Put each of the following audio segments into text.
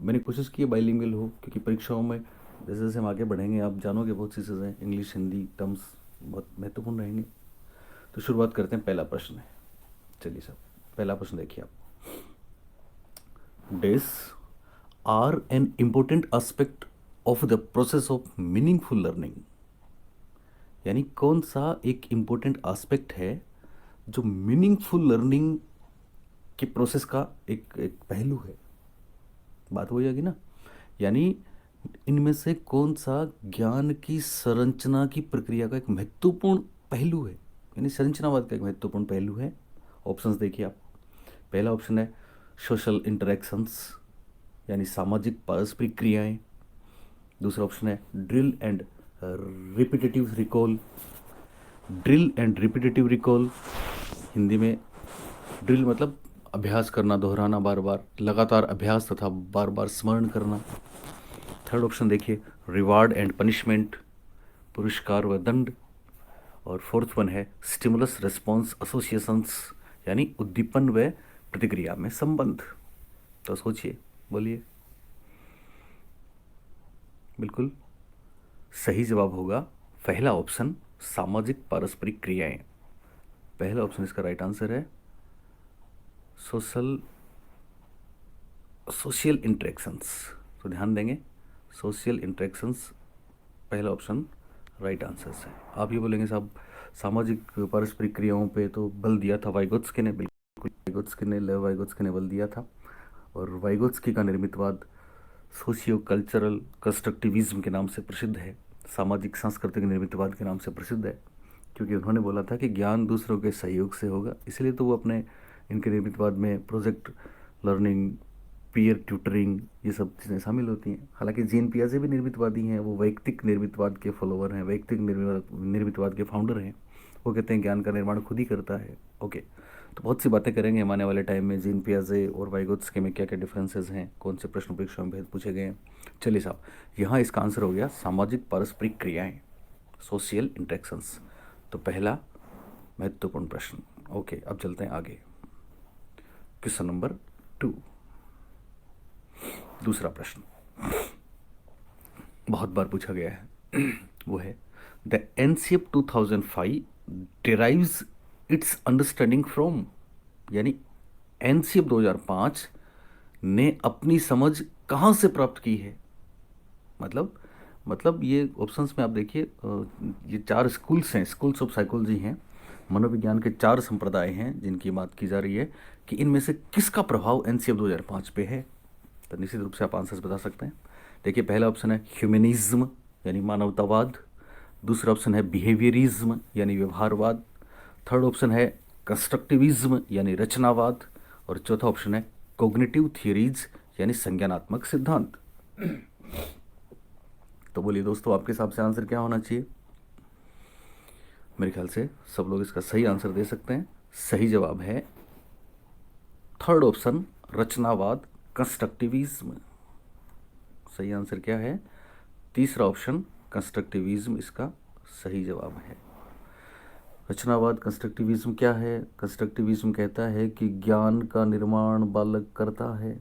मैंने कोशिश की है बाइलिंगुअल हो, क्योंकि परीक्षाओं में जैसे जैसे हम आगे बढ़ेंगे आप जानोगे बहुत सी चीज़ें, इंग्लिश हिंदी टर्म्स बहुत महत्वपूर्ण रहेंगे। तो शुरुआत करते हैं, पहला प्रश्न है। चलिए साहब, पहला प्रश्न देखिए आप। These are an important aspect of the process of meaningful learning. यानी कौन सा एक इम्पोर्टेंट एस्पेक्ट है जो मीनिंगफुल लर्निंग के प्रोसेस का एक एक पहलू है। बात हो जाएगी ना। यानी इनमें से कौन सा ज्ञान की संरचना की प्रक्रिया का एक महत्वपूर्ण पहलू है, यानी संरचनावाद का एक महत्वपूर्ण पहलू है। ऑप्शंस देखिए आप। पहला ऑप्शन है सोशल इंटरेक्शंस, यानी सामाजिक पारस्परिक क्रियाएं। दूसरा ऑप्शन है drill and repetitive recall. Drill and repetitive recall, Hindi में ड्रिल मतलब अभ्यास करना, दोहराना, बार बार लगातार अभ्यास तथा बार बार स्मरण करना। थर्ड ऑप्शन देखिए रिवार्ड एंड पनिशमेंट, पुरस्कार व दंड। और फोर्थ वन है स्टिमुलस रिस्पॉन्स एसोसिएशंस, यानी उद्दीपन व प्रतिक्रिया में संबंध। तो सोचिए, बोलिए। बिल्कुल सही जवाब होगा पहला ऑप्शन, सामाजिक पारस्परिक क्रियाएं। पहला ऑप्शन इसका राइट आंसर है। सोशल सोशल इंटरेक्शंस, तो ध्यान देंगे, सोशल इंटरेक्शंस पहला ऑप्शन राइट आंसर है। आप ये बोलेंगे साहब सामाजिक पारस्परिक क्रियाओं पे तो बल दिया था वाइगोत्स्की ने। बिल्कुल वाइगोत्स्की ने, लेव वाइगोत्स्की ने बल दिया था। और वाइगोत्स्की का निर्मितवाद सोशियो कल्चरल कंस्ट्रक्टिविज्म के नाम से प्रसिद्ध है, सामाजिक सांस्कृतिक निर्मितवाद के नाम से प्रसिद्ध है। क्योंकि उन्होंने बोला था कि ज्ञान दूसरों के सहयोग से होगा, इसलिए तो वो अपने इनके निर्मितवाद में प्रोजेक्ट लर्निंग, पीयर ट्यूटरिंग, ये सब चीज़ें शामिल होती हैं। हालांकि जीन पियाजे भी निर्मितवादी हैं, वो वैयक्तिक निर्मितवाद के फॉलोवर हैं, वैयक्तिक निर्मितवाद के फाउंडर हैं। वो कहते हैं ज्ञान का निर्माण खुद ही करता है। ओके, तो बहुत सी बातें करेंगे हम आने वाले टाइम में, जीन पियाजे और वाइगोत्स्की में क्या क्या डिफरेंसेस हैं, कौन से प्रश्न परीक्षा में भेद पूछे गए हैं। चलिए साहब, यहाँ इसका आंसर हो गया सामाजिक पारस्परिक क्रियाएं, सोशियल इंटरेक्शंस। तो पहला महत्वपूर्ण प्रश्न। ओके, अब चलते हैं आगे। क्वेश्चन नंबर 2, दूसरा प्रश्न बहुत बार पूछा गया है। वो है the NCF 2005 derives it's understanding from, यानी एनसीएफ 2005 ने अपनी समझ कहाँ से प्राप्त की है। मतलब ये ऑप्शंस में आप देखिए, ये 4 स्कूल्स हैं, स्कूल्स ऑफ साइकोलॉजी हैं, मनोविज्ञान के 4 संप्रदाय हैं जिनकी बात की जा रही है कि इनमें से किसका प्रभाव एनसीएफ 2005 पे है। तो निश्चित रूप से आप आंसर्स बता सकते हैं। देखिए पहला ऑप्शन है ह्यूमनिज्म, यानी मानवतावाद। दूसरा ऑप्शन है बिहेवियरिज्म, यानी व्यवहारवाद। थर्ड ऑप्शन है कंस्ट्रक्टिविज्म, यानी रचनावाद। और चौथा ऑप्शन है कोग्निटिव थियरीज, यानी संज्ञानात्मक सिद्धांत। तो बोलिए दोस्तों, आपके हिसाब से आंसर क्या होना चाहिए। मेरे ख्याल से सब लोग इसका सही आंसर दे सकते हैं। सही जवाब है थर्ड ऑप्शन, रचनावाद, कंस्ट्रक्टिविज्म। सही आंसर क्या है, तीसरा ऑप्शन कंस्ट्रक्टिविज्म इसका सही जवाब है। रचनावाद, कंस्ट्रक्टिविज्म क्या है। कंस्ट्रक्टिविज्म कहता है कि ज्ञान का निर्माण बालक करता है,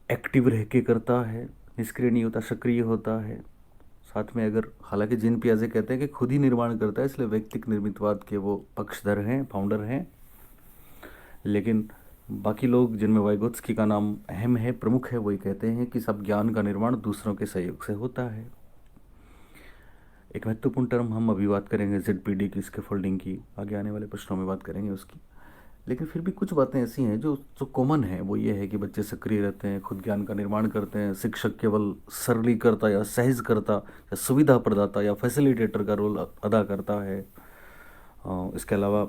एक्टिव रह के करता है, निष्क्रिय नहीं होता, सक्रिय होता है। साथ में अगर, हालांकि जीन पियाजे कहते हैं कि खुद ही निर्माण करता है, इसलिए व्यक्तिक निर्मितवाद के वो पक्षधर हैं, फाउंडर हैं। लेकिन बाकी लोग, जिनमें वाइगोत्स्की का नाम अहम है, प्रमुख है, वही कहते हैं कि सब ज्ञान का निर्माण दूसरों के सहयोग से होता है। एक महत्वपूर्ण टर्म हम अभी बात करेंगे जेडपीडी की, स्कैफोल्डिंग की, आगे आने वाले प्रश्नों में बात करेंगे उसकी। लेकिन फिर भी कुछ बातें ऐसी हैं जो जो कॉमन है। वो ये है कि बच्चे सक्रिय रहते हैं, खुद ज्ञान का निर्माण करते हैं, शिक्षक केवल सरलीकर्ता या सहजकर्ता या सुविधा प्रदाता या फैसिलिटेटर का रोल अदा करता है। इसके अलावा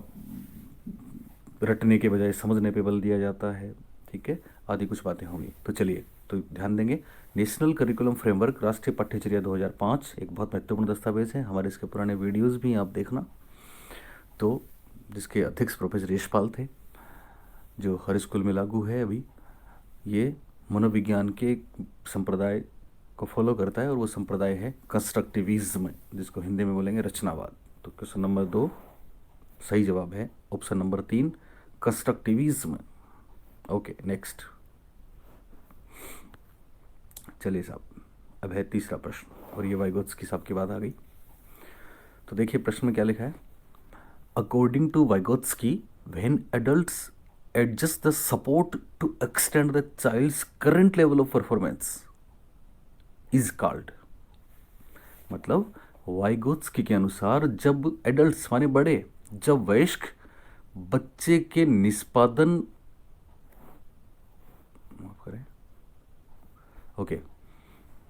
रटने के बजाय समझने पे बल दिया जाता है, ठीक है, आदि कुछ बातें होंगी। तो चलिए, तो ध्यान देंगे। नेशनल करिकुलम फ्रेमवर्क, राष्ट्रीय पाठ्यचर्या 2005 एक बहुत महत्वपूर्ण दस्तावेज है। हमारे इसके पुराने वीडियोस भी आप देखना। तो जिसके अध्यक्ष प्रोफेसर यशपाल थे, जो हर स्कूल में लागू है अभी। ये मनोविज्ञान के संप्रदाय को फॉलो करता है, और वो संप्रदाय है कंस्ट्रक्टिविज्म, जिसको हिंदी में बोलेंगे रचनावाद। तो क्वेश्चन नंबर 2 सही जवाब है option number 3, constructivism. Okay, next. चलिए साहब, अब है तीसरा प्रश्न और ये वाइगोत्स्की साहब की बात आ गई। तो देखिए प्रश्न में क्या लिखा है। According to Vygotsky, when adults adjust the support to extend the child's current level of performance is called. मतलब वाइगोत्स्की के अनुसार जब एडल्ट्स माने बड़े, जब वयस्क बच्चे के निष्पादन, माफ करें, ओके,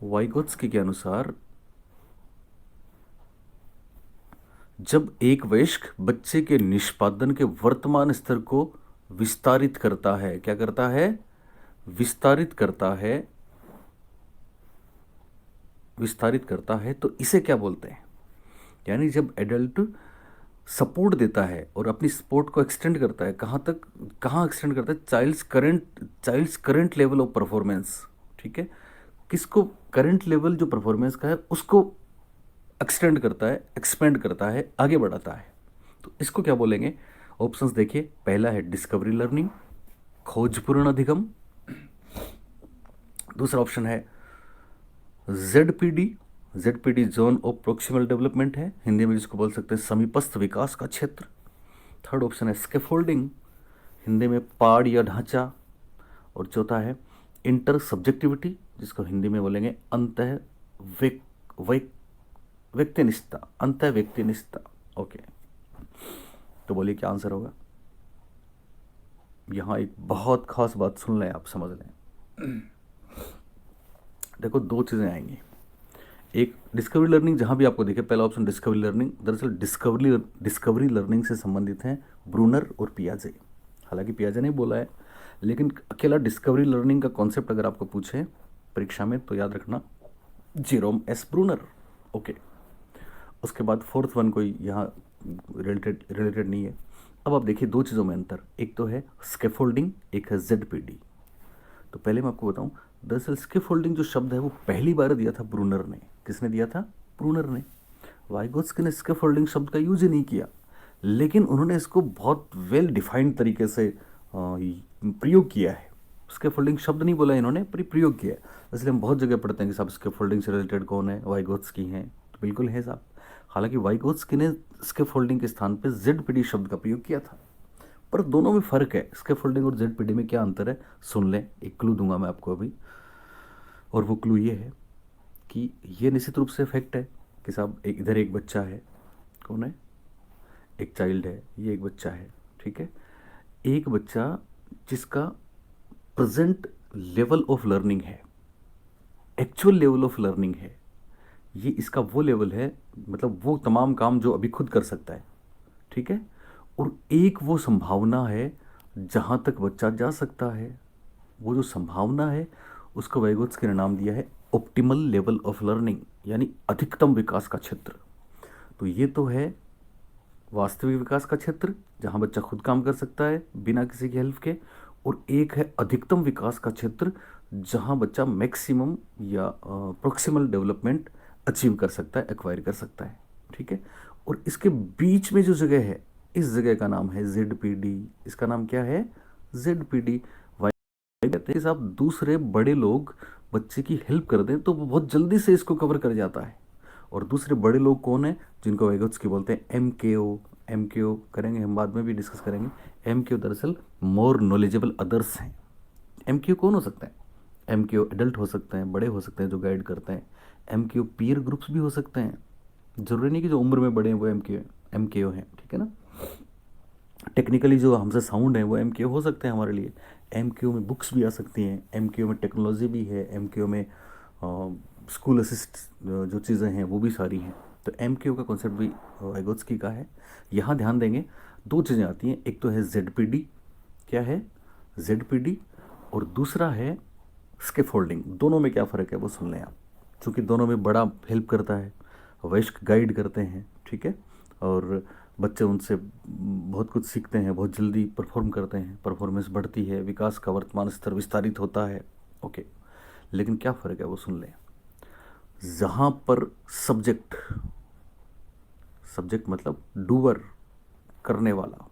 वाइगोत्स्की के अनुसार जब एक वयस्क बच्चे के निष्पादन के वर्तमान स्तर को विस्तारित करता है, क्या करता है, विस्तारित करता है, विस्तारित करता है, तो इसे क्या बोलते हैं। यानी जब एडल्ट सपोर्ट देता है और अपनी सपोर्ट को एक्सटेंड करता है, कहाँ तक, कहाँ एक्सटेंड करता है, child's current level of performance, ठीक है, किसको, करंट लेवल जो परफॉर्मेंस का है उसको एक्सटेंड करता है, एक्सपेंड करता है, आगे बढ़ाता है, तो इसको क्या बोलेंगे। ऑप्शंस देखिए, पहला है डिस्कवरी लर्निंग, खोजपूर्ण अधिगम। दूसरा ऑप्शन है ZPD, ZPD zone of proximal development है, हिंदी में जिसको बोल सकते हैं समीपस्थ विकास का क्षेत्र। थर्ड ऑप्शन है स्कैफोल्डिंग, हिंदी में पाड़ या ढांचा। और चौथा है इंटर सब्जेक्टिविटी, जिसको हिंदी में बोलेंगे अंतः व्यक्तिनिष्ठता, अंतः व्यक्तिनिष्ठता। ओके, तो बोलिए क्या आंसर होगा। यहाँ एक बहुत खास बात सुन लें, आप समझ लें। देखो दो चीज़ें आएंगी, एक डिस्कवरी लर्निंग, जहाँ भी आपको देखे पहला ऑप्शन डिस्कवरी लर्निंग, दरअसल डिस्कवरी लर्निंग से संबंधित हैं ब्रूनर और पियाजे। हालांकि पियाजे ने बोला है, लेकिन अकेला डिस्कवरी लर्निंग का कॉन्सेप्ट अगर आपको पूछे परीक्षा में तो याद रखना जेरोम एस ब्रूनर। ओके, उसके बाद फोर्थ वन कोई यहाँ रिलेटेड नहीं है। अब आप देखिए दो चीज़ों में अंतर, एक तो है स्कैफोल्डिंग, एक है जेडपीडी। तो पहले मैं आपको बताऊं, दरअसल स्कैफोल्डिंग जो शब्द है वो पहली बार दिया था ब्रूनर ने। किसने दिया था, ब्रूनर ने। वाइगोत्स्की ने स्कैफोल्डिंग शब्द का यूज ही नहीं किया, लेकिन उन्होंने इसको बहुत वेल डिफाइंड तरीके से प्रयोग किया है। स्कैफोल्डिंग शब्द नहीं बोला इन्होंने, पर प्रयोग किया है। इसलिए हम बहुत जगह पढ़ते हैं कि साहब स्कैफोल्डिंग से रिलेटेड कौन है, वाइगोत्स्की हैं, तो बिल्कुल है साहब। हालांकि वाइगोत्स्की ने स्कैफोल्डिंग के स्थान पर जेडपीडी शब्द का प्रयोग किया था, पर दोनों में फ़र्क है। स्कैफोल्डिंग और जेडपीडी में क्या अंतर है सुन लें, एक क्लू दूंगा मैं आपको अभी, और वो क्लू ये है कि ये निश्चित रूप से फैक्ट है कि साहब एक इधर एक बच्चा है, कौन है, एक चाइल्ड है, ये एक बच्चा है, ठीक है, एक बच्चा जिसका प्रेजेंट लेवल ऑफ लर्निंग है, एक्चुअल लेवल ऑफ लर्निंग है, ये इसका वो लेवल है, मतलब वो तमाम काम जो अभी खुद कर सकता है, ठीक है, और एक वो संभावना है जहाँ तक बच्चा जा सकता है। वो जो संभावना है उसको वाइगोत्स्की ने नाम दिया है ऑप्टिमल लेवल ऑफ लर्निंग, यानी अधिकतम विकास का क्षेत्र। तो ये तो है वास्तविक विकास का क्षेत्र जहाँ बच्चा खुद काम कर सकता है बिना किसी की हेल्प के, और एक है अधिकतम विकास का क्षेत्र जहाँ बच्चा मैक्सिमम या प्रोक्सिमल डेवलपमेंट अचीव कर सकता है, एक्वायर कर सकता है, ठीक है। और इसके बीच में जो जगह है, इस जगह का नाम है जेडपीडी। इसका नाम क्या है, जेडपीडी। कहते हैं साहब दूसरे बड़े लोग बच्चे की हेल्प कर दें तो वो बहुत जल्दी से इसको कवर कर जाता है। और दूसरे बड़े लोग कौन है, जिनको वाइगोत्स्की बोलते हैं एमकेओ। एमकेओ करेंगे हम, बाद में भी डिस्कस करेंगे। एमकेओ दरअसल मोर नॉलेजेबल अदर्स हैं। एमकेओ कौन हो सकता है, एमकेओ एडल्ट हो सकते हैं, बड़े हो सकते हैं जो गाइड करते हैं। एमकेओ पीयर ग्रुप्स भी हो सकते हैं, जरूरी नहीं कि जो उम्र में बड़े हैं वो एमकेओ हैं, ठीक है ना। टेक्निकली जो हमसे साउंड है वो एमकेओ हो सकते हैं हमारे लिए। एमकेओ में बुक्स भी आ सकती हैं, एमकेओ में टेक्नोलॉजी भी है, एमकेओ में स्कूल असिस्ट जो चीज़ें हैं वो भी सारी हैं। तो एमकेओ का कॉन्सेप्ट भी वाइगोत्स्की का है। यहाँ ध्यान देंगे दो चीज़ें आती हैं, एक तो है जेडपीडी, क्या है जेडपीडी, और दूसरा है स्कैफोल्डिंग। दोनों में क्या फ़र्क है वो सुन लें आप, चूँकि दोनों में बड़ा हेल्प करता है, वयस्क गाइड करते हैं, ठीक है, और बच्चे उनसे बहुत कुछ सीखते हैं, बहुत जल्दी परफॉर्म करते हैं, परफॉर्मेंस बढ़ती है, विकास का वर्तमान स्तर विस्तारित होता है। ओके, लेकिन क्या फ़र्क है वो सुन लें। जहाँ पर सब्जेक्ट, सब्जेक्ट मतलब डूअर, करने वाला,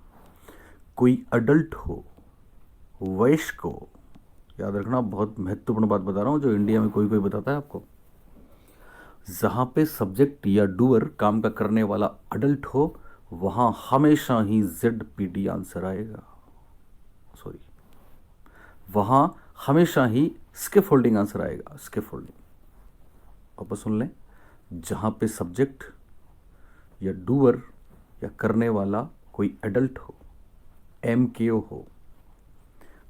कोई अडल्ट हो, वयस्क हो, याद रखना, बहुत महत्वपूर्ण बात बता रहा हूँ जो इंडिया में कोई कोई बताता है आपको। जहाँ पे सब्जेक्ट या डूअर काम का करने वाला अडल्ट हो, वहाँ हमेशा ही ZPD आंसर आएगा। सॉरी, वहाँ हमेशा ही स्कैफोल्डिंग आंसर आएगा, स्कैफोल्डिंग। वापस सुन लें, जहाँ पे सब्जेक्ट या डूअर या करने वाला कोई एडल्ट हो, MKO हो,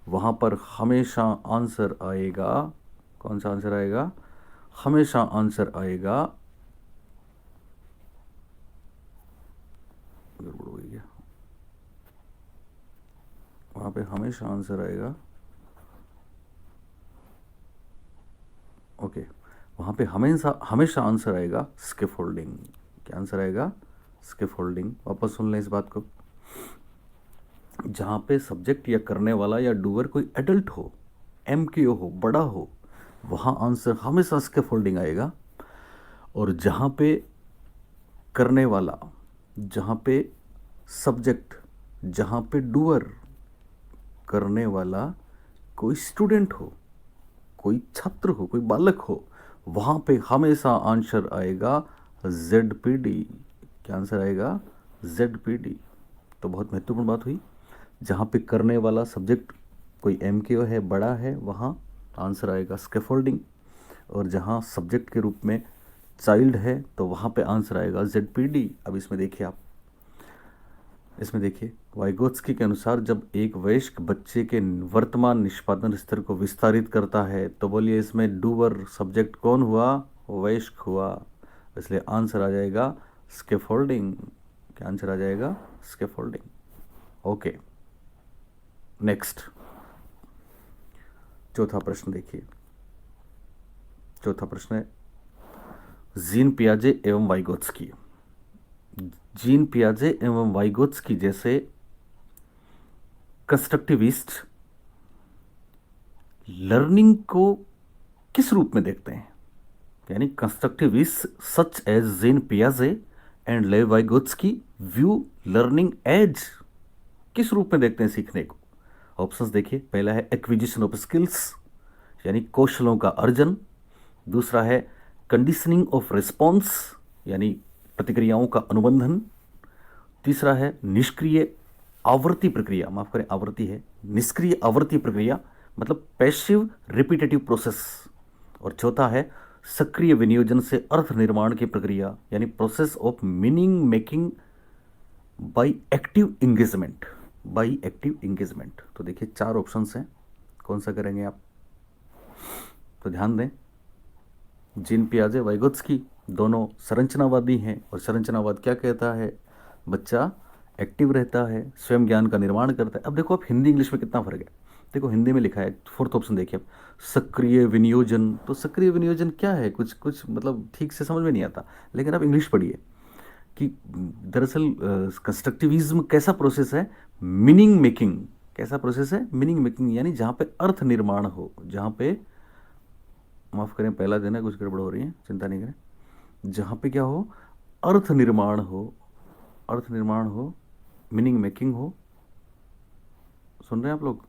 वहाँ पर हमेशा आंसर आएगा। कौन सा आंसर आएगा? हमेशा आंसर आएगा, गड़बड़ हो गई है, वहाँ पे हमेशा आंसर आएगा, ओके, वहाँ पे हमेशा हमेशा आंसर आएगा स्कैफोल्डिंग। क्या आंसर आएगा? स्कैफोल्डिंग। वापस सुन लें इस बात को, जहाँ पे सब्जेक्ट या करने वाला या डूअर कोई एडल्ट हो, MKO हो, बड़ा हो, वहाँ आंसर हमेशा स्कैफोल्डिंग आएगा। और जहाँ पे करने वाला, जहाँ पे सब्जेक्ट, जहाँ पे डूअर, करने वाला कोई स्टूडेंट हो, कोई छात्र हो, कोई बालक हो, वहाँ पे हमेशा आंसर आएगा ZPD। क्या आंसर आएगा? ZPD। तो बहुत महत्वपूर्ण बात हुई, जहाँ पे करने वाला सब्जेक्ट कोई MKO है, बड़ा है, वहाँ आंसर आएगा स्कैफोल्डिंग। और जहाँ सब्जेक्ट के रूप में चाइल्ड है, तो वहाँ पे आंसर आएगा ZPD। अब इसमें देखिए आप, इसमें देखिए, वाइगोत्स्की के अनुसार जब एक वयस्क बच्चे के वर्तमान निष्पादन स्तर को विस्तारित करता है, तो बोलिए इसमें डूअर सब्जेक्ट कौन हुआ? वयस्क हुआ। इसलिए आंसर आ जाएगा स्कैफोल्डिंग। क्या आंसर आ जाएगा? स्कैफोल्डिंग। ओके, नेक्स्ट चौथा प्रश्न देखिए। चौथा प्रश्न है जीन पियाजे एवं वाइगोत्स्की। जीन पियाजे एवं वाइगोत्स्की जैसे कंस्ट्रक्टिविस्ट लर्निंग को किस रूप में देखते हैं? यानी कंस्ट्रक्टिविस्ट सच एज जीन पियाजे and Lev Vygotsky view learning as, किस रूप में देखते हैं सीखने को? ऑप्शंस देखिए, पहला है एक्विजिशन ऑफ स्किल्स, यानी कौशलों का अर्जन। दूसरा है कंडीशनिंग ऑफ रिस्पॉन्स, यानी प्रतिक्रियाओं का अनुबंधन। तीसरा है निष्क्रिय आवर्ती प्रक्रिया, माफ करें आवर्ती है, निष्क्रिय आवर्ती प्रक्रिया मतलब पैसिव रिपीटेटिव प्रोसेस। और चौथा है सक्रिय विनियोजन से अर्थ निर्माण की प्रक्रिया, यानी process of meaning making by active engagement, by active engagement. तो देखिए चार ऑप्शंस हैं, कौन सा करेंगे आप? तो ध्यान दें, जीन पियाजे वाइगोत्स्की दोनों संरचनावादी हैं, और संरचनावाद क्या कहता है? बच्चा एक्टिव रहता है, स्वयं ज्ञान का निर्माण करता है। अब देखो आप हिंदी इंग्लिश में कितना फर्क है। देखो हिंदी में लिखा है, फोर्थ ऑप्शन देखिए आप, सक्रिय विनियोजन। तो सक्रिय विनियोजन क्या है? कुछ कुछ मतलब ठीक से समझ में नहीं आता, लेकिन आप इंग्लिश पढ़िए कि दरअसल कंस्ट्रक्टिविज्म कैसा प्रोसेस है? Meaning making. कैसा प्रोसेस है? मीनिंग मेकिंग, यानी जहाँ पे अर्थ निर्माण हो, जहाँ पे, माफ़ करें पहला दिन है, कुछ गड़बड़ हो रही है, चिंता नहीं करें, जहाँ पे क्या हो? अर्थ निर्माण हो, अर्थ निर्माण हो, मीनिंग मेकिंग हो। सुन रहे हैं आप लोग?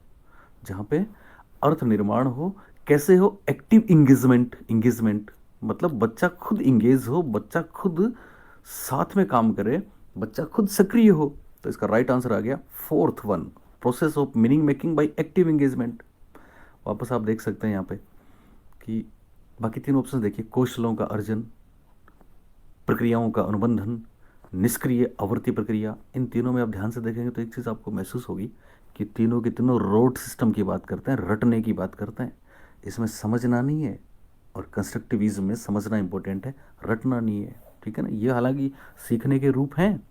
जहाँ पे अर्थ निर्माण हो, कैसे हो? Active engagement. इंगेजमेंट मतलब बच्चा खुद इंगेज हो, बच्चा खुद साथ में काम करे, बच्चा खुद सक्रिय हो। तो इसका राइट आंसर आ गया fourth one, process of meaning making by active engagement. वापस आप देख सकते हैं यहाँ पे कि बाकी तीन ऑप्शन देखिए, कौशलों का अर्जन, प्रक्रियाओं का अनुबंधन, निष्क्रिय आवर्ती प्रक्रिया। इन तीनों में आप ध्यान से देखेंगे तो एक चीज़ आपको महसूस होगी कि तीनों के तीनों रोड सिस्टम की बात करते हैं, रटने की बात करते हैं। इसमें समझना नहीं है, और कंस्ट्रक्टिविज्म में समझना इंपॉर्टेंट है, रटना नहीं है। ठीक है ना? ये हालांकि सीखने के रूप हैं,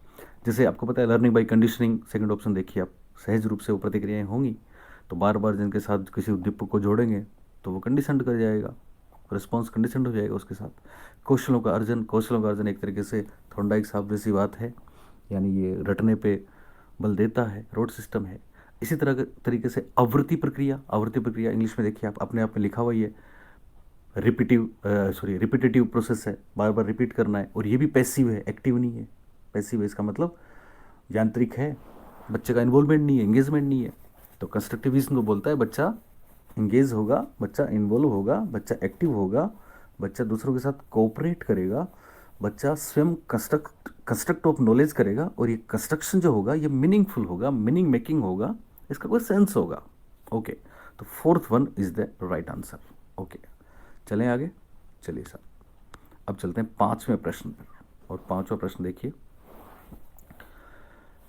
जैसे आपको पता है learning by conditioning, second option देखिए आप, सहज रूप से वो प्रतिक्रियाएं होंगी, तो बार बार जिनके साथ किसी उद्दीपक को जोड़ेंगे तो वो कंडीशनड कर जाएगा, रिस्पॉन्स कंडीशनड हो जाएगा उसके साथ। कौशलों का अर्जन, कौशलों का अर्जन एक तरीके से थॉर्नडाइक साहब जैसी बात है, यानी ये रटने पे बल देता है, रोड सिस्टम है। इसी तरह के तरीके से आवृत्ति प्रक्रिया, आवृत्ति प्रक्रिया इंग्लिश में देखिए आप, अपने आप में लिखा हुआ ही है, रिपीटेटिव प्रोसेस है, बार बार रिपीट करना है, और ये भी पैसिव है, एक्टिव नहीं है। पैसिव है इसका मतलब यांत्रिक है, बच्चे का इन्वॉल्वमेंट नहीं है, एंगेजमेंट नहीं है। तो कंस्ट्रक्टिविज्म को बोलता है बच्चा इंगेज होगा, बच्चा इन्वॉल्व होगा, बच्चा एक्टिव होगा, बच्चा दूसरों के साथ कोऑपरेट करेगा, बच्चा स्वयं कंस्ट्रक्ट ऑफ नॉलेज करेगा, और ये कंस्ट्रक्शन जो होगा ये मीनिंगफुल होगा, मीनिंग मेकिंग होगा, इसका कोई सेंस होगा। ओके, तो fourth one is the right answer. Okay, चलें आगे। चलिए सर, अब चलते हैं पांचवें प्रश्न पर, और पांचवा प्रश्न देखिए,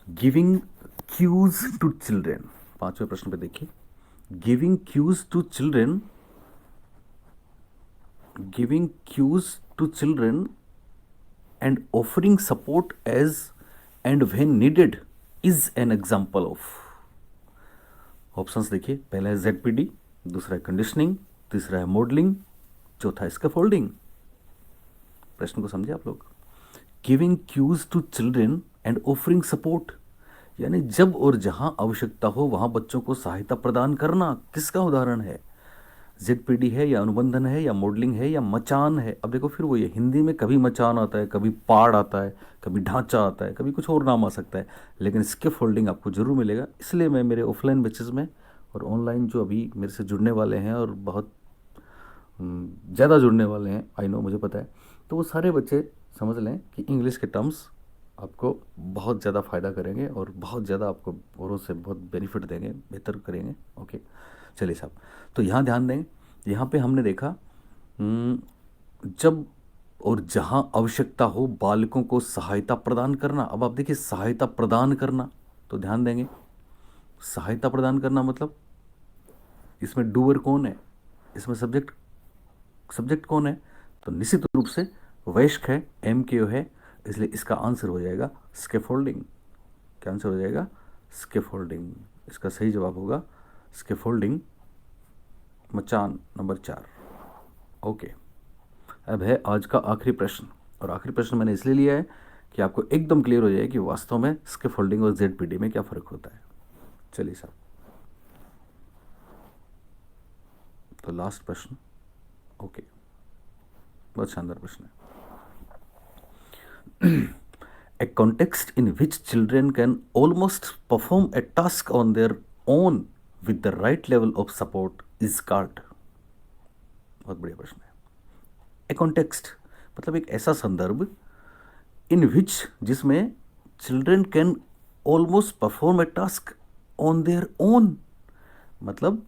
गिविंग क्यूज टू चिल्ड्रेन। पांचवें प्रश्न पे देखिए, giving cues to children, giving cues to children and offering support as and when needed is an example of. Options देखिए, पहला है ZPD, दूसरा है कंडीशनिंग, तीसरा है मॉडलिंग, चौथा है स्कैफोल्डिंग। प्रश्न को समझे आप लोग। Giving cues to children and offering support, यानी जब और जहां आवश्यकता हो वहां बच्चों को सहायता प्रदान करना, किसका उदाहरण है? ZPD है, या अनुबंधन है, या मॉडलिंग है, या मचान है। अब देखो फिर वो ये हिंदी में कभी मचान आता है, कभी पाड़ आता है, कभी ढांचा आता है, कभी कुछ और नाम आ सकता है, लेकिन स्कैफोल्डिंग आपको जरूर मिलेगा। इसलिए मैं मेरे ऑफलाइन बैचेस में और ऑनलाइन जो अभी मेरे से जुड़ने वाले हैं, और बहुत ज़्यादा जुड़ने वाले हैं, आई नो, मुझे पता है, तो वो सारे बच्चे समझ लें कि इंग्लिश के टर्म्स आपको बहुत ज़्यादा फ़ायदा करेंगे, और बहुत ज़्यादा आपको औरों से बहुत बेनिफिट देंगे, बेहतर करेंगे। ओके, चलिए साहब, तो यहाँ ध्यान दें, यहाँ पे हमने देखा जब और जहाँ आवश्यकता हो बालकों को सहायता प्रदान करना। अब आप देखिए, सहायता प्रदान करना, तो ध्यान देंगे, सहायता प्रदान करना मतलब इसमें डूअर कौन है, इसमें सब्जेक्ट सब्जेक्ट कौन है? तो निश्चित रूप से वयस्क है, MKO है, इसलिए इसका आंसर हो जाएगा स्कैफोल्डिंग। क्या आंसर हो जाएगा? स्कैफोल्डिंग। इसका सही जवाब होगा स्कैफोल्डिंग, मचान, नंबर 4। ओके, अब है आज का आखिरी प्रश्न, और आखिरी प्रश्न मैंने इसलिए लिया है कि आपको एकदम क्लियर हो जाए कि वास्तव में स्कैफोल्डिंग और ZPD में क्या फ़र्क होता है। चलिए साहब, तो लास्ट प्रश्न। ओके, बहुत शानदार प्रश्न है। A context in which children can almost perform a task on their own with the right level of support is called। बहुत बढ़िया प्रश्न है। A context मतलब एक ऐसा संदर्भ, in which जिसमें children can almost perform a task on their own, मतलब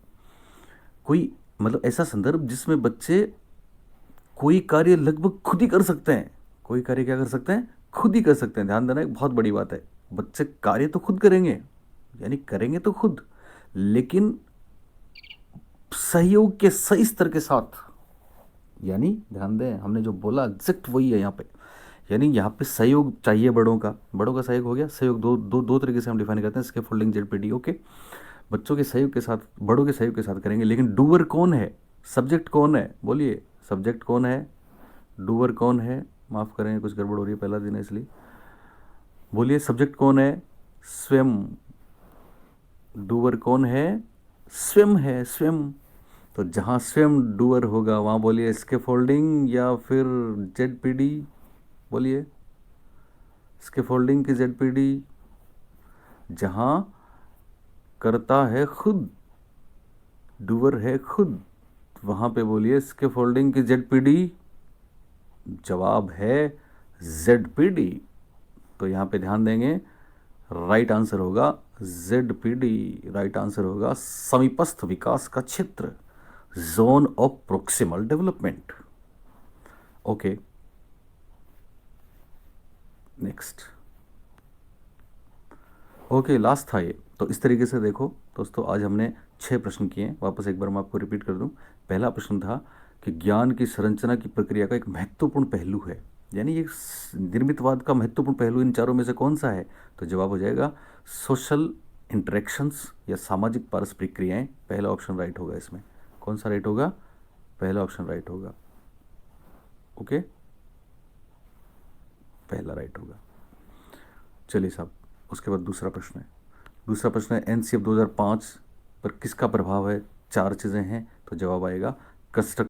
कोई, मतलब ऐसा संदर्भ जिसमें बच्चे कोई कार्य लगभग खुद ही कर सकते हैं। कोई कार्य क्या कर सकते हैं? खुद ही कर सकते हैं। ध्यान देना, एक बहुत बड़ी बात है, बच्चे कार्य तो खुद करेंगे, यानी करेंगे तो खुद, लेकिन सहयोग के सही स्तर के साथ। यानी ध्यान दें, हमने जो बोला एग्जैक्ट वही है यहाँ पे। यानी यहाँ पे सहयोग चाहिए बड़ों का। बड़ों का सहयोग हो गया। सहयोग दो दो दो तरीके से हम डिफाइन करते हैं, स्कैफोल्डिंग, ZPD। ओके, बच्चों के सहयोग के साथ, बड़ों के सहयोग के साथ करेंगे, लेकिन डूअर कौन है? सब्जेक्ट कौन है? बोलिए, सब्जेक्ट कौन है? डूअर कौन है? माफ़ करें, कुछ गड़बड़ हो रही है, पहला दिन है इसलिए। बोलिए, सब्जेक्ट कौन है? स्वयं। डूअर कौन है? स्वयं है, स्वयं। तो जहाँ स्वयं डूअर होगा वहाँ बोलिए स्कैफोल्डिंग या फिर ZPD। बोलिए, स्कैफोल्डिंग की ZPD। जहाँ करता है खुद, डूअर है खुद, वहाँ पे बोलिए स्कैफोल्डिंग की ZPD। जवाब है ZPD। तो यहाँ पे ध्यान देंगे, राइट आंसर होगा ZPD। राइट आंसर होगा समीपस्थ विकास का क्षेत्र, zone of proximal development. Okay, next. Okay, last था ये। तो इस तरीके से देखो दोस्तों, आज हमने 6 प्रश्न किए। वापस एक बार मैं आपको रिपीट कर दूं। पहला प्रश्न था कि ज्ञान की संरचना की प्रक्रिया का एक महत्वपूर्ण पहलू है, यानी ये निर्मितवाद का महत्वपूर्ण पहलू इन चारों में से कौन सा है? तो जवाब हो जाएगा सोशल इंटरेक्शंस या सामाजिक पारस्परिक क्रियाएं। पहला ऑप्शन राइट होगा। इसमें कौन सा राइट होगा? पहला ऑप्शन राइट होगा। ओके, पहला राइट होगा। चलिए साहब, उसके बाद दूसरा प्रश्न है। दूसरा प्रश्न है NCF 2005 पर किसका प्रभाव है? 4 चीज़ें हैं, तो जवाब आएगा कंस्ट्रक्ट